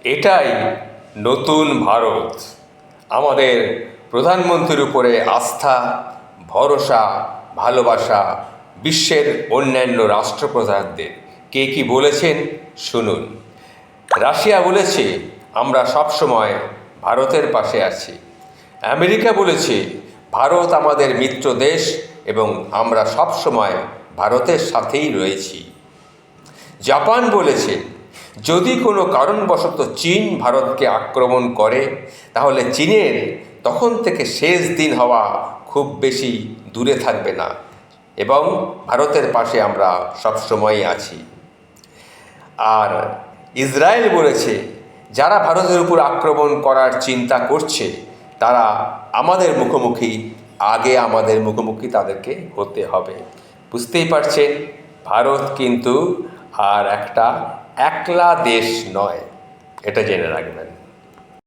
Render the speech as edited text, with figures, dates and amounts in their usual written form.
এটাই নতুন ভারত। আমাদের প্রধানমন্ত্রীর উপরে আস্থা, ভরসা, ভালোবাসা বিশ্বের অন্যান্য রাষ্ট্রপ্রধানদের। কে কি বলেছেন শুনুন। রাশিয়া বলেছে, আমরা সবসময় ভারতের পাশে আছি। আমেরিকা বলেছে, ভারত আমাদের মিত্র দেশ এবং আমরা সবসময় ভারতের সাথেই রয়েছি। জাপান বলেছে, যদি কোনো কারণবশত চীন ভারতকে আক্রমণ করে তাহলে চীনের তখন থেকে শেষ দিন হওয়া খুব বেশি দূরে থাকবে না এবং ভারতের পাশে আমরা সবসময়ই আছি। আর ইসরায়েল বলেছে, যারা ভারতের উপর আক্রমণ করার চিন্তা করছে তারা আমাদের মুখোমুখি তাদেরকে হতে হবে। বুঝতেই পারছেন, ভারত কিন্তু আর একটা একলা দেশ নয়, এটা জেনে রাখবেন।